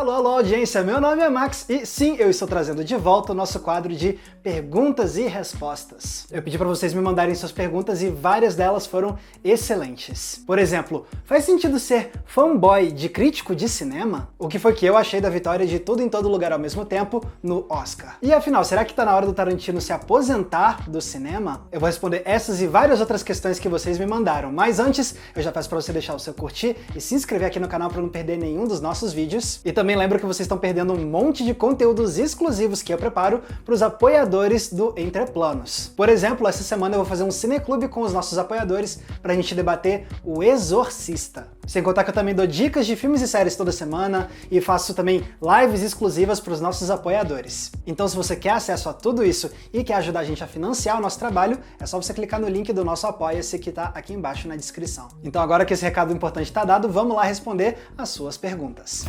Alô, alô, audiência, meu nome é Max e sim, eu estou trazendo de volta o nosso quadro de perguntas e respostas. Eu pedi para vocês me mandarem suas perguntas e várias delas foram excelentes. Por exemplo, faz sentido ser fanboy de crítico de cinema? O que foi que eu achei da vitória de Tudo em Todo Lugar ao Mesmo Tempo no Oscar? E afinal, será que tá na hora do Tarantino se aposentar do cinema? Eu vou responder essas e várias outras questões que vocês me mandaram, mas antes eu já peço para você deixar o seu curtir e se inscrever aqui no canal para não perder nenhum dos nossos vídeos. E também lembro que vocês estão perdendo um monte de conteúdos exclusivos que eu preparo para os apoiadores do Entre Planos. Por exemplo, essa semana eu vou fazer um cineclube com os nossos apoiadores para a gente debater O Exorcista. Sem contar que eu também dou dicas de filmes e séries toda semana e faço também lives exclusivas para os nossos apoiadores. Então se você quer acesso a tudo isso e quer ajudar a gente a financiar o nosso trabalho, é só você clicar no link do nosso Apoia-se que está aqui embaixo na descrição. Então agora que esse recado importante está dado, vamos lá responder as suas perguntas.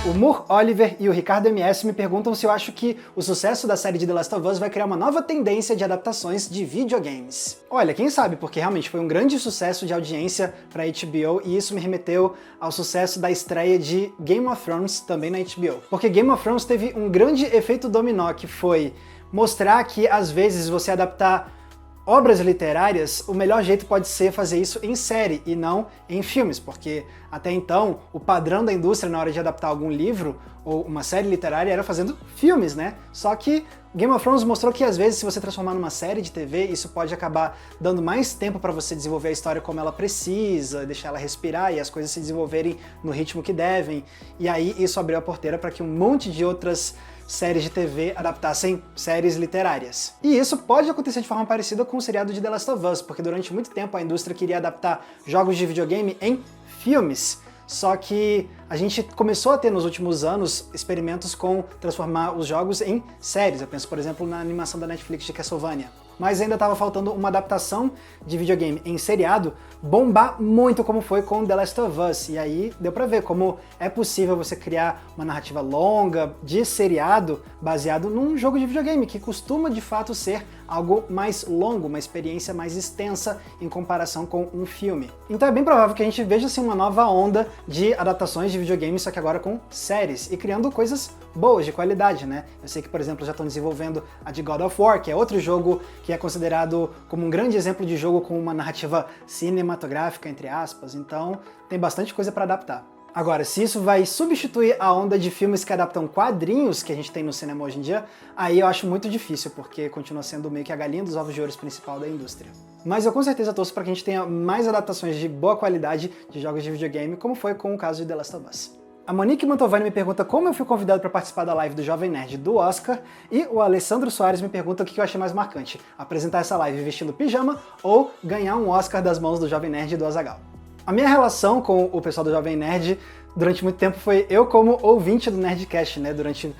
O Moore Oliver e o Ricardo MS me perguntam se eu acho que o sucesso da série de The Last of Us vai criar uma nova tendência de adaptações de videogames. Olha, quem sabe, porque realmente foi um grande sucesso de audiência para HBO e isso me remeteu ao sucesso da estreia de Game of Thrones também na HBO. Porque Game of Thrones teve um grande efeito dominó, que foi mostrar que às vezes você adaptar obras literárias, o melhor jeito pode ser fazer isso em série e não em filmes, porque até então o padrão da indústria na hora de adaptar algum livro ou uma série literária era fazendo filmes, né? Só que Game of Thrones mostrou que às vezes se você transformar numa série de TV, isso pode acabar dando mais tempo para você desenvolver a história como ela precisa, deixar ela respirar e as coisas se desenvolverem no ritmo que devem. E aí isso abriu a porteira para que um monte de outras séries de TV adaptassem séries literárias. E isso pode acontecer de forma parecida com o seriado de The Last of Us, porque durante muito tempo a indústria queria adaptar jogos de videogame em filmes. Só que a gente começou a ter nos últimos anos experimentos com transformar os jogos em séries. Eu penso, por exemplo, na animação da Netflix de Castlevania. Mas ainda estava faltando uma adaptação de videogame em seriado bombar muito como foi com The Last of Us. E aí deu pra ver como é possível você criar uma narrativa longa de seriado baseado num jogo de videogame, que costuma de fato ser algo mais longo, uma experiência mais extensa em comparação com um filme. Então é bem provável que a gente veja assim, uma nova onda de adaptações de videogame, só que agora com séries, e criando coisas boas, de qualidade, né? Eu sei que, por exemplo, já estão desenvolvendo a de God of War, que é outro jogo que é considerado como um grande exemplo de jogo com uma narrativa cinematográfica, entre aspas, então tem bastante coisa para adaptar. Agora, se isso vai substituir a onda de filmes que adaptam quadrinhos que a gente tem no cinema hoje em dia, aí eu acho muito difícil, porque continua sendo meio que a galinha dos ovos de ouro principal da indústria. Mas eu com certeza torço para que a gente tenha mais adaptações de boa qualidade de jogos de videogame, como foi com o caso de The Last of Us. A Monique Mantovani me pergunta como eu fui convidado para participar da live do Jovem Nerd do Oscar, e o Alessandro Soares me pergunta o que eu achei mais marcante, apresentar essa live vestindo pijama ou ganhar um Oscar das mãos do Jovem Nerd e do Azaghal. A minha relação com o pessoal do Jovem Nerd durante muito tempo foi eu como ouvinte do Nerdcast, né? Durante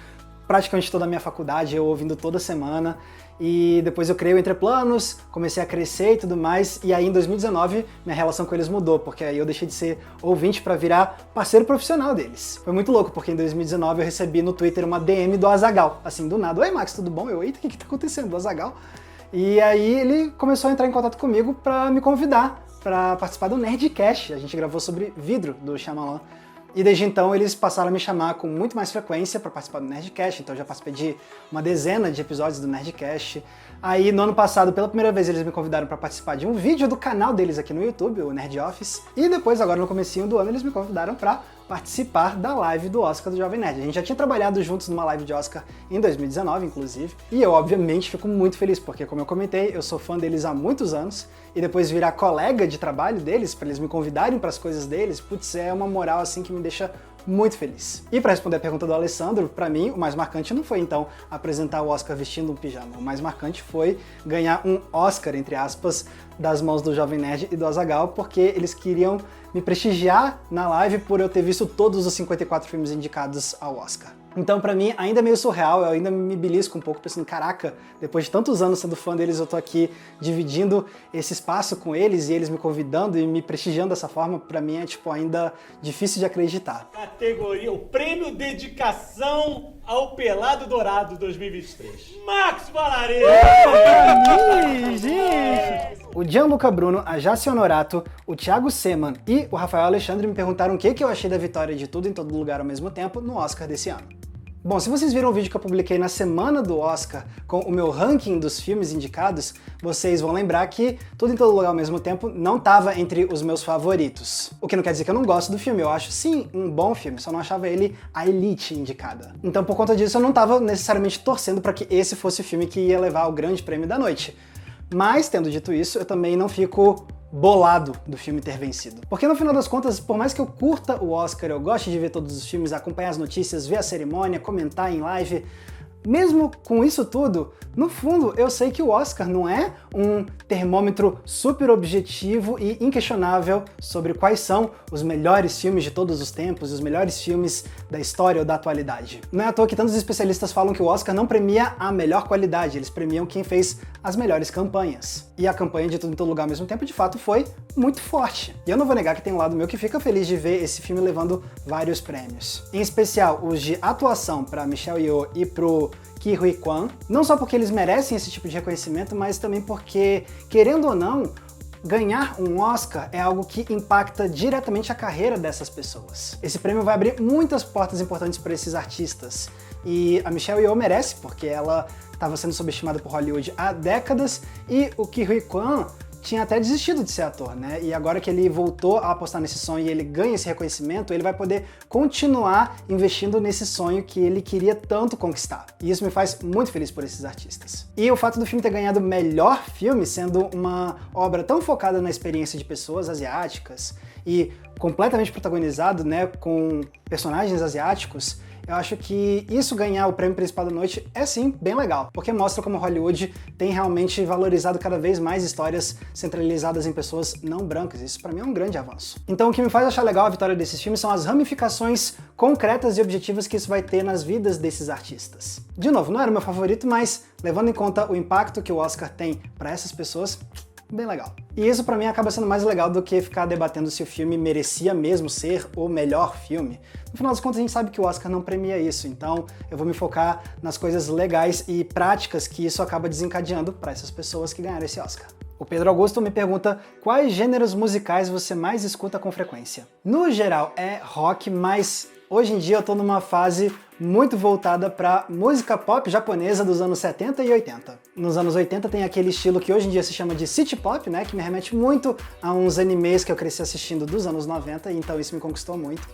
praticamente toda a minha faculdade, eu ouvindo toda semana. E depois eu criei o Entre Planos, comecei a crescer e tudo mais, e aí em 2019 minha relação com eles mudou, porque aí eu deixei de ser ouvinte para virar parceiro profissional deles. Foi muito louco, porque em 2019 eu recebi no Twitter uma DM do Azaghal, assim, do nada: "Oi Max, tudo bom?" Eu: "Eita, o que tá acontecendo?" Do Azaghal. E aí ele começou a entrar em contato comigo para me convidar para participar do Nerdcast. A gente gravou sobre Vidro, do Shyamalan. E desde então eles passaram a me chamar com muito mais frequência para participar do Nerdcast, então eu já participei de uma dezena de episódios do Nerdcast. Aí no ano passado, pela primeira vez, eles me convidaram para participar de um vídeo do canal deles aqui no YouTube, o Nerd Office. E depois, agora no comecinho do ano, eles me convidaram para participar da live do Oscar do Jovem Nerd. A gente já tinha trabalhado juntos numa live de Oscar em 2019, inclusive, e eu, obviamente, fico muito feliz, porque, como eu comentei, eu sou fã deles há muitos anos, e depois virar colega de trabalho deles, para eles me convidarem para as coisas deles, putz, é uma moral, assim, que me deixa muito feliz. E para responder a pergunta do Alessandro, para mim, o mais marcante não foi, então, apresentar o Oscar vestindo um pijama. O mais marcante foi ganhar um Oscar, entre aspas, das mãos do Jovem Nerd e do Azaghal, porque eles queriam me prestigiar na live por eu ter visto todos os 54 filmes indicados ao Oscar. Então, pra mim, ainda é meio surreal, eu ainda me belisco um pouco pensando, caraca, depois de tantos anos sendo fã deles, eu tô aqui dividindo esse espaço com eles e eles me convidando e me prestigiando dessa forma, pra mim é, tipo, ainda difícil de acreditar. Categoria, o prêmio Dedicação ao Pelado Dourado 2023. Max Valaredo! Gente! O Gianluca Bruno, a Jaci Honorato, o Thiago Seman e o Rafael Alexandre me perguntaram o que eu achei da vitória de Tudo em Todo Lugar ao Mesmo Tempo no Oscar desse ano. Bom, se vocês viram o vídeo que eu publiquei na semana do Oscar com o meu ranking dos filmes indicados, vocês vão lembrar que Tudo em Todo Lugar ao Mesmo Tempo não estava entre os meus favoritos. O que não quer dizer que eu não gosto do filme, eu acho sim um bom filme, só não achava ele a elite indicada. Então por conta disso eu não estava necessariamente torcendo para que esse fosse o filme que ia levar o grande prêmio da noite. Mas, tendo dito isso, eu também não fico bolado do filme ter vencido. Porque no final das contas, por mais que eu curta o Oscar, eu goste de ver todos os filmes, acompanhar as notícias, ver a cerimônia, comentar em live, mesmo com isso tudo, no fundo eu sei que o Oscar não é um termômetro super objetivo e inquestionável sobre quais são os melhores filmes de todos os tempos, os melhores filmes da história ou da atualidade. Não é à toa que tantos especialistas falam que o Oscar não premia a melhor qualidade, eles premiam quem fez as melhores campanhas. E a campanha de Tudo em Todo Lugar ao Mesmo Tempo, de fato, foi muito forte. E eu não vou negar que tem um lado meu que fica feliz de ver esse filme levando vários prêmios. Em especial, os de atuação para Michelle Yeoh e pro Ke Huy Quan, não só porque eles merecem esse tipo de reconhecimento, mas também porque, querendo ou não, ganhar um Oscar é algo que impacta diretamente a carreira dessas pessoas. Esse prêmio vai abrir muitas portas importantes para esses artistas. E a Michelle Yeoh merece, porque ela estava sendo subestimada por Hollywood há décadas, e o Ke Huy Quan tinha até desistido de ser ator, né? E agora que ele voltou a apostar nesse sonho e ele ganha esse reconhecimento, ele vai poder continuar investindo nesse sonho que ele queria tanto conquistar. E isso me faz muito feliz por esses artistas. E o fato do filme ter ganhado melhor filme, sendo uma obra tão focada na experiência de pessoas asiáticas e completamente protagonizado, né, com personagens asiáticos, eu acho que isso ganhar o prêmio principal da noite é sim bem legal, porque mostra como Hollywood tem realmente valorizado cada vez mais histórias centralizadas em pessoas não brancas. Isso pra mim é um grande avanço. Então o que me faz achar legal a vitória desses filmes são as ramificações concretas e objetivas que isso vai ter nas vidas desses artistas. De novo, não era o meu favorito, mas levando em conta o impacto que o Oscar tem pra essas pessoas, bem legal. E isso pra mim acaba sendo mais legal do que ficar debatendo se o filme merecia mesmo ser o melhor filme. No final das contas a gente sabe que o Oscar não premia isso, então eu vou me focar nas coisas legais e práticas que isso acaba desencadeando para essas pessoas que ganharam esse Oscar. O Pedro Augusto me pergunta quais gêneros musicais você mais escuta com frequência. No geral é rock, mas hoje em dia eu tô numa fase muito voltada para música pop japonesa dos anos 70 e 80. Nos anos 80 tem aquele estilo que hoje em dia se chama de city pop, né, que me remete muito a uns animes que eu cresci assistindo dos anos 90, e então isso me conquistou muito.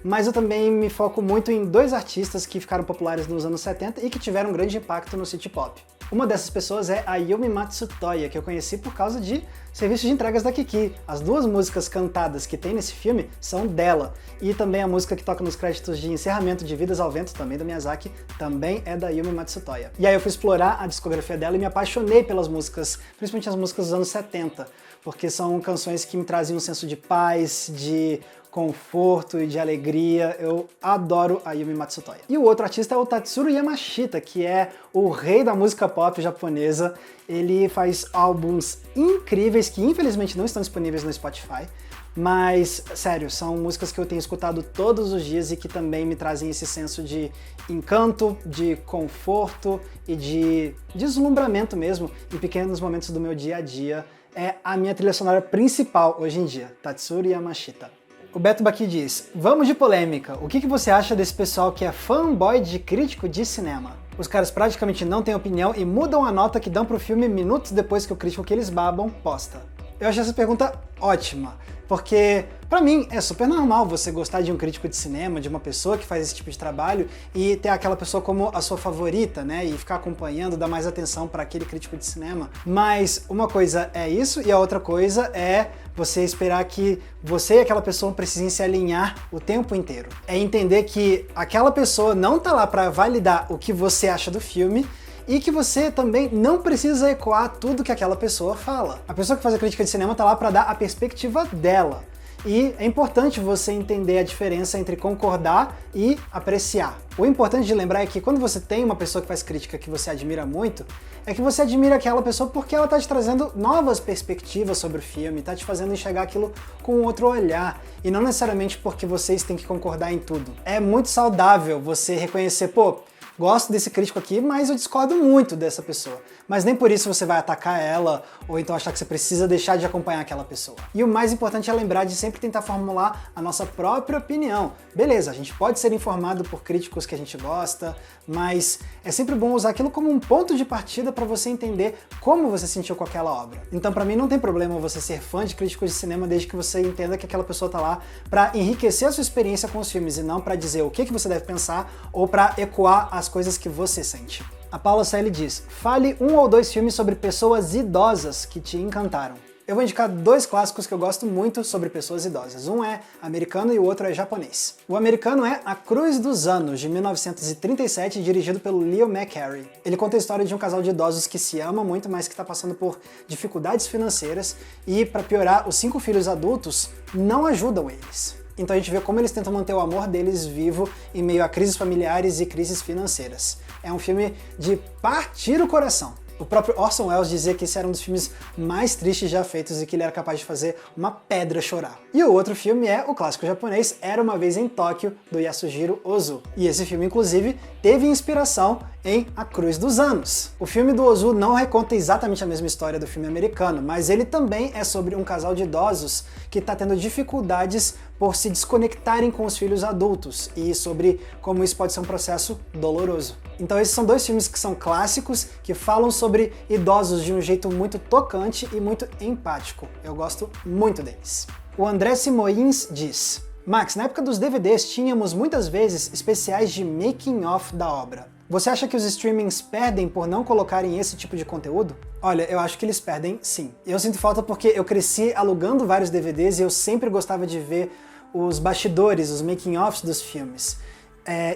Mas eu também me foco muito em dois artistas que ficaram populares nos anos 70 e que tiveram um grande impacto no city pop. Uma dessas pessoas é a Yumi Matsutoya, que eu conheci por causa de Serviço de Entregas da Kiki. As duas músicas cantadas que tem nesse filme são dela. E também a música que toca nos créditos de encerramento de Vidas ao Vento, também do Miyazaki, também é da Yumi Matsutoya. E aí eu fui explorar a discografia dela e me apaixonei pelas músicas, principalmente as músicas dos anos 70, porque são canções que me trazem um senso de paz, de conforto e de alegria. Eu adoro a Yumi Matsutoya. E o outro artista é o Tatsuro Yamashita, que é o rei da música pop japonesa. Ele faz álbuns incríveis que infelizmente não estão disponíveis no Spotify, mas, sério, são músicas que eu tenho escutado todos os dias e que também me trazem esse senso de encanto, de conforto e de deslumbramento mesmo em pequenos momentos do meu dia a dia. É a minha trilha sonora principal hoje em dia, Tatsuro Yamashita. O Beto Baqui diz, vamos de polêmica, o que você acha desse pessoal que é fanboy de crítico de cinema? Os caras praticamente não têm opinião e mudam a nota que dão pro filme minutos depois que o crítico que eles babam posta. Eu achei essa pergunta ótima, porque pra mim é super normal você gostar de um crítico de cinema, de uma pessoa que faz esse tipo de trabalho e ter aquela pessoa como a sua favorita, né, e ficar acompanhando, dar mais atenção para aquele crítico de cinema. Mas uma coisa é isso e a outra coisa é você esperar que você e aquela pessoa precisem se alinhar o tempo inteiro. É entender que aquela pessoa não tá lá para validar o que você acha do filme, e que você também não precisa ecoar tudo que aquela pessoa fala. A pessoa que faz a crítica de cinema tá lá para dar a perspectiva dela. E é importante você entender a diferença entre concordar e apreciar. O importante de lembrar é que quando você tem uma pessoa que faz crítica que você admira muito, é que você admira aquela pessoa porque ela tá te trazendo novas perspectivas sobre o filme, tá te fazendo enxergar aquilo com outro olhar, e não necessariamente porque vocês têm que concordar em tudo. É muito saudável você reconhecer, pô, gosto desse crítico aqui, mas eu discordo muito dessa pessoa. Mas nem por isso você vai atacar ela, ou então achar que você precisa deixar de acompanhar aquela pessoa. E o mais importante é lembrar de sempre tentar formular a nossa própria opinião. Beleza, a gente pode ser informado por críticos que a gente gosta, mas é sempre bom usar aquilo como um ponto de partida para você entender como você sentiu com aquela obra. Então, para mim, não tem problema você ser fã de críticos de cinema desde que você entenda que aquela pessoa tá lá para enriquecer a sua experiência com os filmes e não para dizer o que você deve pensar ou para ecoar as coisas que você sente. A Paula Selle diz: fale 1 ou 2 filmes sobre pessoas idosas que te encantaram. Eu vou indicar 2 clássicos que eu gosto muito sobre pessoas idosas. Um é americano e o outro é japonês. O americano é A Cruz dos Anos, de 1937, dirigido pelo Leo McCarey. Ele conta a história de um casal de idosos que se ama muito, mas que está passando por dificuldades financeiras e, para piorar, os 5 filhos adultos não ajudam eles. Então a gente vê como eles tentam manter o amor deles vivo em meio a crises familiares e crises financeiras. É um filme de partir o coração. O próprio Orson Welles dizia que esse era um dos filmes mais tristes já feitos e que ele era capaz de fazer uma pedra chorar. E o outro filme é o clássico japonês Era Uma Vez em Tóquio, do Yasujiro Ozu. E esse filme, inclusive, teve inspiração em A Cruz dos Anos. O filme do Ozu não reconta exatamente a mesma história do filme americano, mas ele também é sobre um casal de idosos que está tendo dificuldades por se desconectarem com os filhos adultos e sobre como isso pode ser um processo doloroso. Então esses são 2 filmes que são clássicos, que falam sobre idosos de um jeito muito tocante e muito empático. Eu gosto muito deles. O André Simoins diz: Max, na época dos DVDs tínhamos muitas vezes especiais de making of da obra. Você acha que os streamings perdem por não colocarem esse tipo de conteúdo? Olha, eu acho que eles perdem sim. Eu sinto falta porque eu cresci alugando vários DVDs e eu sempre gostava de ver os bastidores, os making-offs dos filmes.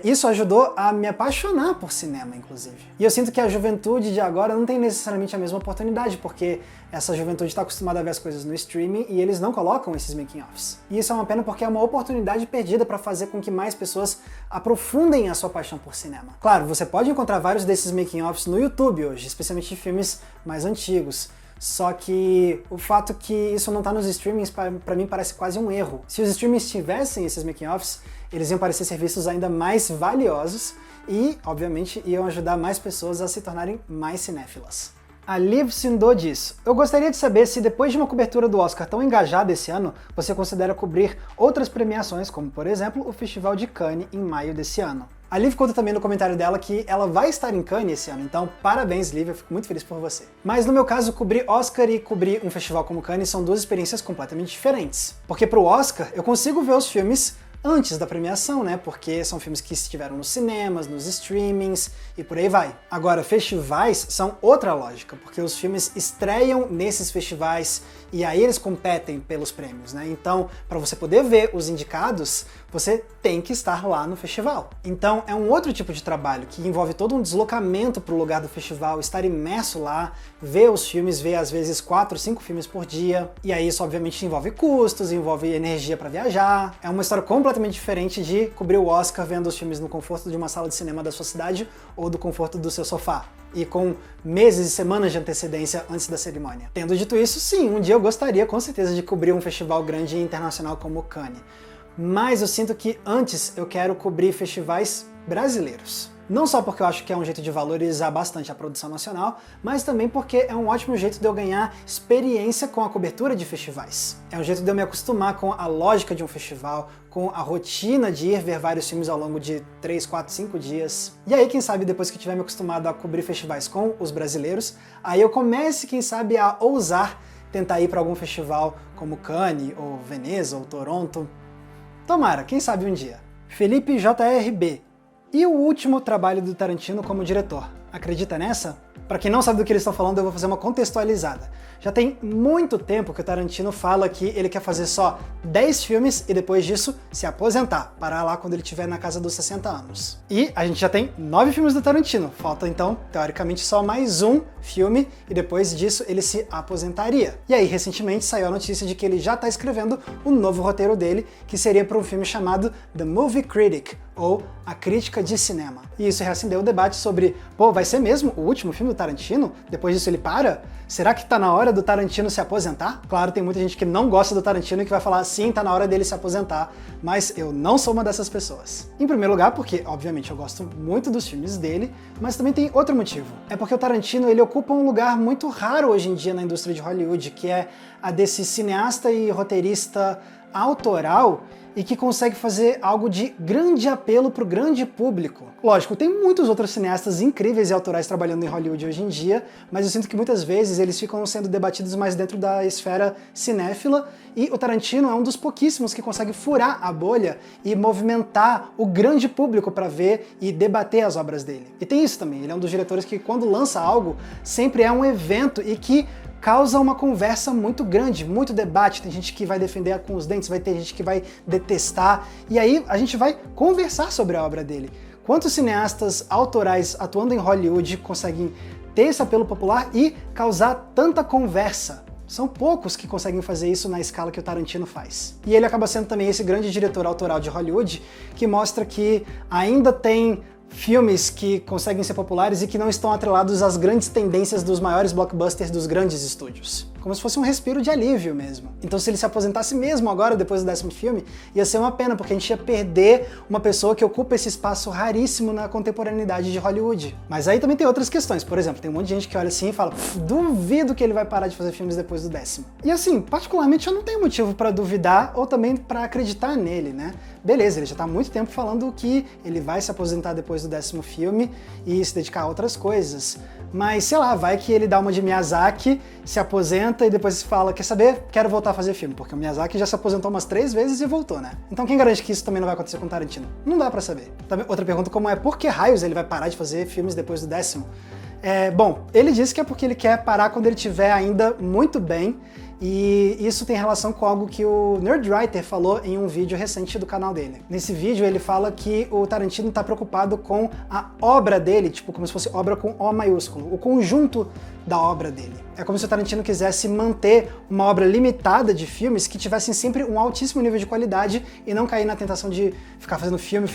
Isso ajudou a me apaixonar por cinema, inclusive. E eu sinto que a juventude de agora não tem necessariamente a mesma oportunidade, porque essa juventude está acostumada a ver as coisas no streaming e eles não colocam esses making-offs. E isso é uma pena porque é uma oportunidade perdida para fazer com que mais pessoas aprofundem a sua paixão por cinema. Claro, você pode encontrar vários desses making-offs no YouTube hoje, especialmente de filmes mais antigos. Só que o fato que isso não tá nos streamings, pra mim, parece quase um erro. Se os streamings tivessem esses making-offs, eles iam parecer serviços ainda mais valiosos e, obviamente, iam ajudar mais pessoas a se tornarem mais cinéfilas. A Liv Sindô diz: eu gostaria de saber se depois de uma cobertura do Oscar tão engajada esse ano, você considera cobrir outras premiações, como por exemplo o Festival de Cannes em maio desse ano. A Liv conta também no comentário dela que ela vai estar em Cannes esse ano, então parabéns, Liv, eu fico muito feliz por você. Mas no meu caso, cobrir Oscar e cobrir um festival como Cannes são 2 experiências completamente diferentes. Porque pro Oscar, eu consigo ver os filmes antes da premiação, né? Porque são filmes que estiveram nos cinemas, nos streamings e por aí vai. Agora, festivais são outra lógica, porque os filmes estreiam nesses festivais e aí eles competem pelos prêmios, né? Então, para você poder ver os indicados, você tem que estar lá no festival. Então, é um outro tipo de trabalho que envolve todo um deslocamento para o lugar do festival, estar imerso lá, ver os filmes, ver às vezes 4, 5 filmes por dia. E aí isso obviamente envolve custos, envolve energia para viajar. É uma história completamente diferente de cobrir o Oscar vendo os filmes no conforto de uma sala de cinema da sua cidade ou do conforto do seu sofá. E com meses e semanas de antecedência antes da cerimônia. Tendo dito isso, sim, um dia eu gostaria com certeza de cobrir um festival grande e internacional como o Cannes. Mas eu sinto que antes eu quero cobrir festivais brasileiros. Não só porque eu acho que é um jeito de valorizar bastante a produção nacional, mas também porque é um ótimo jeito de eu ganhar experiência com a cobertura de festivais. É um jeito de eu me acostumar com a lógica de um festival, com a rotina de ir ver vários filmes ao longo de 3, 4, 5 dias. E aí, quem sabe, depois que eu tiver me acostumado a cobrir festivais com os brasileiros, aí eu comece, quem sabe, a ousar tentar ir para algum festival como Cannes, ou Veneza, ou Toronto. Tomara, quem sabe um dia. Felipe JRB. E o último trabalho do Tarantino como diretor? Acredita nessa? Para quem não sabe do que eles estão falando, eu vou fazer uma contextualizada. Já tem muito tempo que o Tarantino fala que ele quer fazer só 10 filmes e depois disso se aposentar, parar lá quando ele estiver na casa dos 60 anos. E a gente já tem 9 filmes do Tarantino, falta então, teoricamente, só mais um filme e depois disso ele se aposentaria. E aí, recentemente, saiu a notícia de que ele já está escrevendo o novo roteiro dele, que seria para um filme chamado The Movie Critic, ou A Crítica de Cinema. E isso reacendeu o debate sobre, pô, vai ser mesmo o último filme filme do Tarantino, depois disso ele para? Será que tá na hora do Tarantino se aposentar? Claro, tem muita gente que não gosta do Tarantino e que vai falar sim, tá na hora dele se aposentar, mas eu não sou uma dessas pessoas. Em primeiro lugar, porque, obviamente, eu gosto muito dos filmes dele, mas também tem outro motivo. É porque o Tarantino, ele ocupa um lugar muito raro hoje em dia na indústria de Hollywood, que é a desse cineasta e roteirista autoral e que consegue fazer algo de grande apelo para o grande público. Lógico, tem muitos outros cineastas incríveis e autorais trabalhando em Hollywood hoje em dia, mas eu sinto que muitas vezes eles ficam sendo debatidos mais dentro da esfera cinéfila, e o Tarantino é um dos pouquíssimos que consegue furar a bolha e movimentar o grande público para ver e debater as obras dele. E tem isso também, ele é um dos diretores que quando lança algo, sempre é um evento e que causa uma conversa muito grande, muito debate, tem gente que vai defender com os dentes, vai ter gente que vai detestar, e aí a gente vai conversar sobre a obra dele. Quantos cineastas autorais atuando em Hollywood conseguem ter esse apelo popular e causar tanta conversa? São poucos que conseguem fazer isso na escala que o Tarantino faz. E ele acaba sendo também esse grande diretor autoral de Hollywood que mostra que ainda tem filmes que conseguem ser populares e que não estão atrelados às grandes tendências dos maiores blockbusters dos grandes estúdios. Como se fosse um respiro de alívio mesmo. Então se ele se aposentasse mesmo agora, depois do 10º filme, ia ser uma pena, porque a gente ia perder uma pessoa que ocupa esse espaço raríssimo na contemporaneidade de Hollywood. Mas aí também tem outras questões. Por exemplo, tem um monte de gente que olha assim e fala, duvido que ele vai parar de fazer filmes depois do 10º. E assim, particularmente eu não tenho motivo pra duvidar ou também pra acreditar nele, né? Beleza, ele já tá há muito tempo falando que ele vai se aposentar depois do 10º filme e se dedicar a outras coisas. Mas, sei lá, vai que ele dá uma de Miyazaki, se aposenta e depois fala, quer saber? Quero voltar a fazer filme, porque o Miyazaki já se aposentou umas 3 vezes e voltou, né? Então quem garante que isso também não vai acontecer com o Tarantino? Não dá pra saber. Outra pergunta como é, por que raios ele vai parar de fazer filmes depois do 10º? Bom, ele disse que é porque ele quer parar quando ele estiver ainda muito bem, e isso tem relação com algo que o Nerdwriter falou em um vídeo recente do canal dele. Nesse vídeo ele fala que o Tarantino tá preocupado com a obra dele, tipo como se fosse obra com O maiúsculo, o conjunto da obra dele. É como se o Tarantino quisesse manter uma obra limitada de filmes que tivessem sempre um altíssimo nível de qualidade e não cair na tentação de ficar fazendo filme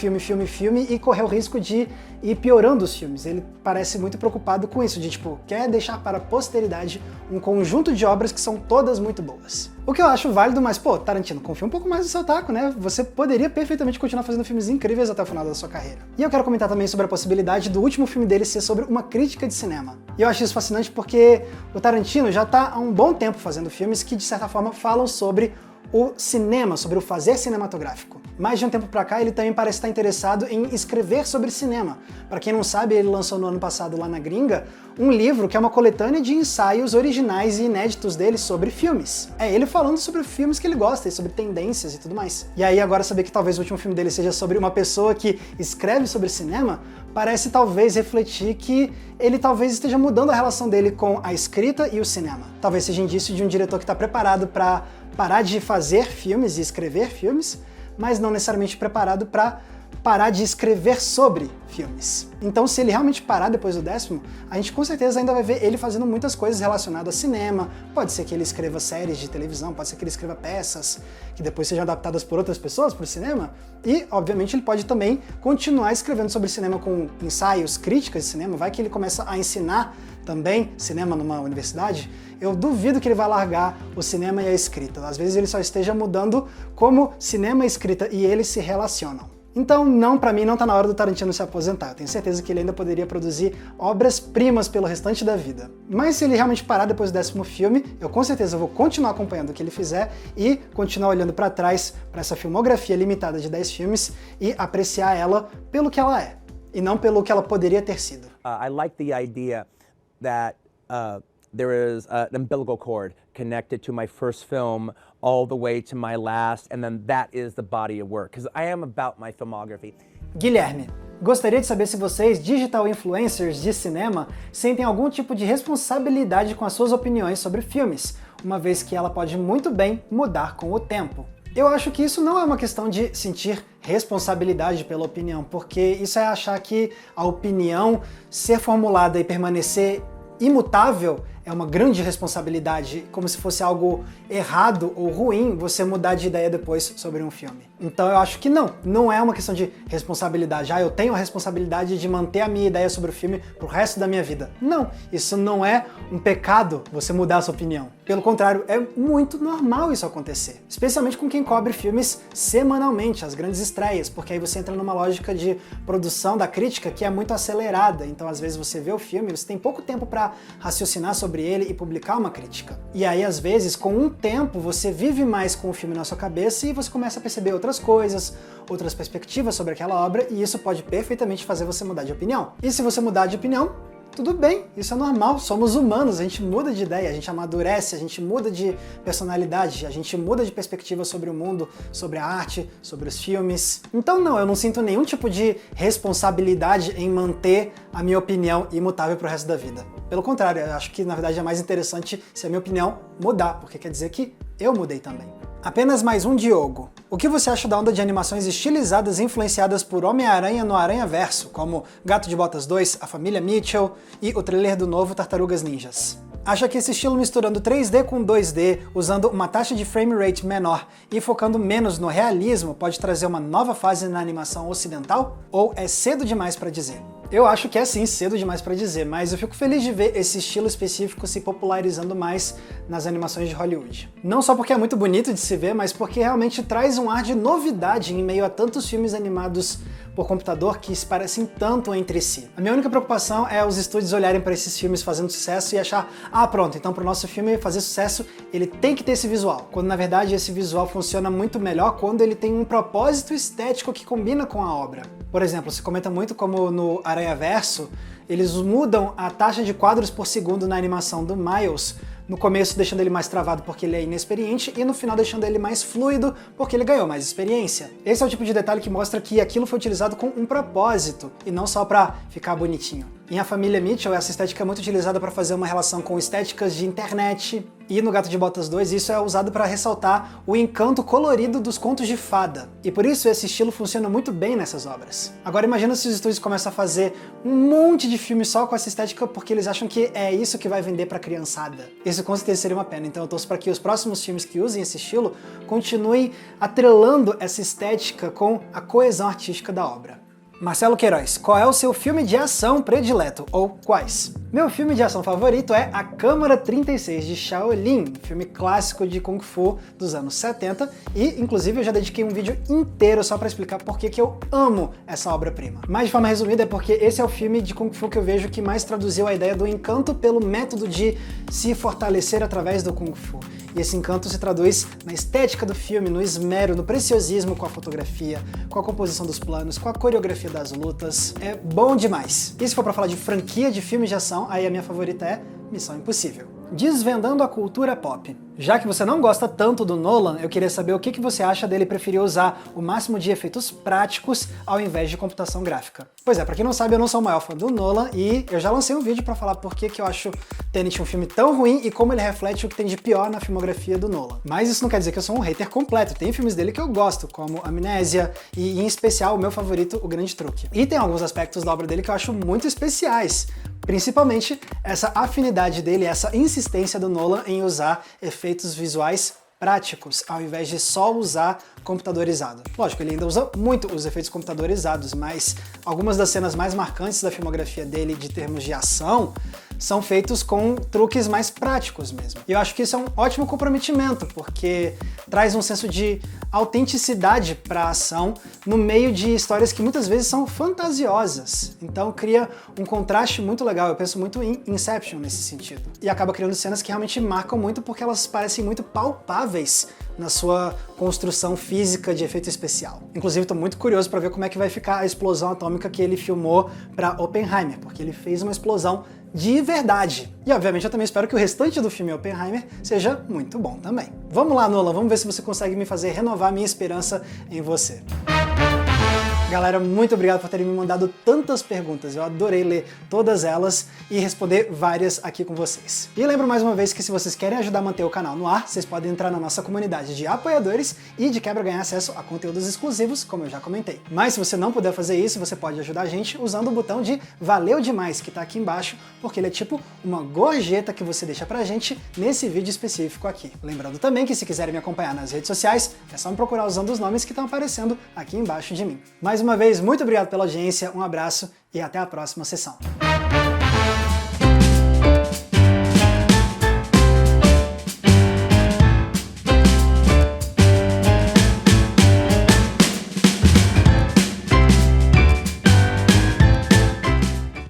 e correr o risco de ir piorando os filmes. Ele parece muito preocupado com isso, de tipo, quer deixar para a posteridade um conjunto de obras que são todas muito boas. O que eu acho válido, mas pô, Tarantino, confia um pouco mais no seu taco, né? Você poderia perfeitamente continuar fazendo filmes incríveis até o final da sua carreira. E eu quero comentar também sobre a possibilidade do último filme dele ser sobre uma crítica de cinema. E eu acho isso fascinante porque o Tarantino já tá há um bom tempo fazendo filmes que, de certa forma, falam sobre o cinema, sobre o fazer cinematográfico. Mais de um tempo pra cá, ele também parece estar interessado em escrever sobre cinema. Para quem não sabe, ele lançou no ano passado lá na gringa um livro que é uma coletânea de ensaios originais e inéditos dele sobre filmes. É ele falando sobre filmes que ele gosta e sobre tendências e tudo mais. E aí agora saber que talvez o último filme dele seja sobre uma pessoa que escreve sobre cinema, parece talvez refletir que ele talvez esteja mudando a relação dele com a escrita e o cinema. Talvez seja indício de um diretor que está preparado para parar de fazer filmes e escrever filmes, mas não necessariamente preparado para parar de escrever sobre filmes. Então, se ele realmente parar depois do 10º, a gente com certeza ainda vai ver ele fazendo muitas coisas relacionadas a cinema. Pode ser que ele escreva séries de televisão, pode ser que ele escreva peças que depois sejam adaptadas por outras pessoas para o cinema. E, obviamente, ele pode também continuar escrevendo sobre cinema com ensaios, críticas de cinema. Vai que ele começa a ensinar também cinema numa universidade. Eu duvido que ele vai largar o cinema e a escrita. Às vezes ele só esteja mudando como cinema, escrita e ele se relacionam. Então, não, pra mim, não tá na hora do Tarantino se aposentar. Eu tenho certeza que ele ainda poderia produzir obras-primas pelo restante da vida. Mas se ele realmente parar depois do 10º filme, eu com certeza vou continuar acompanhando o que ele fizer e continuar olhando pra trás pra essa filmografia limitada de 10 filmes e apreciar ela pelo que ela é, e não pelo que ela poderia ter sido. I like the idea that there is an umbilical cord connected to my first film all the way to my last, and then that is the body of work, because I am about my filmography. Guilherme, gostaria de saber se vocês, digital influencers de cinema, sentem algum tipo de responsabilidade com as suas opiniões sobre filmes, uma vez que ela pode muito bem mudar com o tempo. Eu acho que isso não é uma questão de sentir responsabilidade pela opinião, porque isso é achar que a opinião ser formulada e permanecer imutável é uma grande responsabilidade, como se fosse algo errado ou ruim você mudar de ideia depois sobre um filme. Então eu acho que não é uma questão de responsabilidade. Eu tenho a responsabilidade de manter a minha ideia sobre o filme pro resto da minha vida. Não, isso não é um pecado você mudar a sua opinião. Pelo contrário, é muito normal isso acontecer. Especialmente com quem cobre filmes semanalmente, as grandes estreias, porque aí você entra numa lógica de produção da crítica que é muito acelerada. Então às vezes você vê o filme, você tem pouco tempo para raciocinar sobre ele e publicar uma crítica. E aí às vezes, com um tempo, você vive mais com o filme na sua cabeça e você começa a perceber outras coisas, outras perspectivas sobre aquela obra, e isso pode perfeitamente fazer você mudar de opinião. E se você mudar de opinião, tudo bem, isso é normal, somos humanos, a gente muda de ideia, a gente amadurece, a gente muda de personalidade, a gente muda de perspectiva sobre o mundo, sobre a arte, sobre os filmes. Então não, eu não sinto nenhum tipo de responsabilidade em manter a minha opinião imutável pro resto da vida. Pelo contrário, eu acho que na verdade é mais interessante se a minha opinião mudar, porque quer dizer que eu mudei também. Apenas mais um Diogo. O que você acha da onda de animações estilizadas influenciadas por Homem-Aranha no Aranhaverso, como Gato de Botas 2, A Família Mitchell e o trailer do novo Tartarugas Ninjas? Acha que esse estilo misturando 3D com 2D, usando uma taxa de frame rate menor e focando menos no realismo pode trazer uma nova fase na animação ocidental? Ou é cedo demais para dizer? Eu acho que é sim cedo demais para dizer, mas eu fico feliz de ver esse estilo específico se popularizando mais nas animações de Hollywood. Não só porque é muito bonito de se ver, mas porque realmente traz um ar de novidade em meio a tantos filmes animados por computador que se parecem tanto entre si. A minha única preocupação é os estúdios olharem para esses filmes fazendo sucesso e achar, pronto, então para o nosso filme fazer sucesso ele tem que ter esse visual. Quando na verdade esse visual funciona muito melhor quando ele tem um propósito estético que combina com a obra. Por exemplo, se comenta muito como no Aranhaverso, eles mudam a taxa de quadros por segundo na animação do Miles, no começo deixando ele mais travado porque ele é inexperiente e no final deixando ele mais fluido porque ele ganhou mais experiência. Esse é o tipo de detalhe que mostra que aquilo foi utilizado com um propósito e não só para ficar bonitinho. Em A Família Mitchell, essa estética é muito utilizada para fazer uma relação com estéticas de internet, e no Gato de Botas 2 isso é usado para ressaltar o encanto colorido dos contos de fada. E por isso esse estilo funciona muito bem nessas obras. Agora imagina se os estúdios começam a fazer um monte de filmes só com essa estética porque eles acham que é isso que vai vender para a criançada. Isso com certeza seria uma pena, então eu torço para que os próximos filmes que usem esse estilo continuem atrelando essa estética com a coesão artística da obra. Marcelo Queiroz, qual é o seu filme de ação predileto, ou quais? Meu filme de ação favorito é A Câmara 36 de Shaolin, filme clássico de Kung Fu dos anos 70, e inclusive eu já dediquei um vídeo inteiro só para explicar por que eu amo essa obra-prima. Mas de forma resumida é porque esse é o filme de Kung Fu que eu vejo que mais traduziu a ideia do encanto pelo método de se fortalecer através do Kung Fu. E esse encanto se traduz na estética do filme, no esmero, no preciosismo com a fotografia, com a composição dos planos, com a coreografia das lutas. É bom demais. E se for pra falar de franquia de filmes de ação, aí a minha favorita é Missão Impossível. Desvendando a cultura pop. Já que você não gosta tanto do Nolan, eu queria saber o que você acha dele preferir usar o máximo de efeitos práticos ao invés de computação gráfica. Pois é, pra quem não sabe, eu não sou o maior fã do Nolan e eu já lancei um vídeo pra falar por que eu acho Tenet um filme tão ruim e como ele reflete o que tem de pior na filmografia do Nolan. Mas isso não quer dizer que eu sou um hater completo, tem filmes dele que eu gosto, como Amnésia e, em especial, o meu favorito, O Grande Truque. E tem alguns aspectos da obra dele que eu acho muito especiais. Principalmente essa afinidade dele, essa insistência do Nolan em usar efeitos visuais práticos, ao invés de só usar computadorizado. Lógico, ele ainda usa muito os efeitos computadorizados, mas algumas das cenas mais marcantes da filmografia dele, de termos de ação, são feitos com truques mais práticos mesmo. E eu acho que isso é um ótimo comprometimento, porque traz um senso de autenticidade para a ação no meio de histórias que muitas vezes são fantasiosas. Então cria um contraste muito legal, eu penso muito em Inception nesse sentido. E acaba criando cenas que realmente marcam muito porque elas parecem muito palpáveis na sua construção física de efeito especial. Inclusive, estou muito curioso para ver como é que vai ficar a explosão atômica que ele filmou para Oppenheimer, porque ele fez uma explosão de verdade. E obviamente eu também espero que o restante do filme Oppenheimer seja muito bom também. Vamos lá, Nolan, vamos ver se você consegue me fazer renovar minha esperança em você. Galera, muito obrigado por terem me mandado tantas perguntas. Eu adorei ler todas elas e responder várias aqui com vocês. E lembro mais uma vez que se vocês querem ajudar a manter o canal no ar, vocês podem entrar na nossa comunidade de apoiadores e de quebra ganhar acesso a conteúdos exclusivos, como eu já comentei. Mas se você não puder fazer isso, você pode ajudar a gente usando o botão de Valeu Demais, que tá aqui embaixo, porque ele é tipo uma gorjeta que você deixa pra gente nesse vídeo específico aqui. Lembrando também que se quiserem me acompanhar nas redes sociais, é só me procurar usando os nomes que estão aparecendo aqui embaixo de mim. Mais uma vez, muito obrigado pela audiência, um abraço e até a próxima sessão.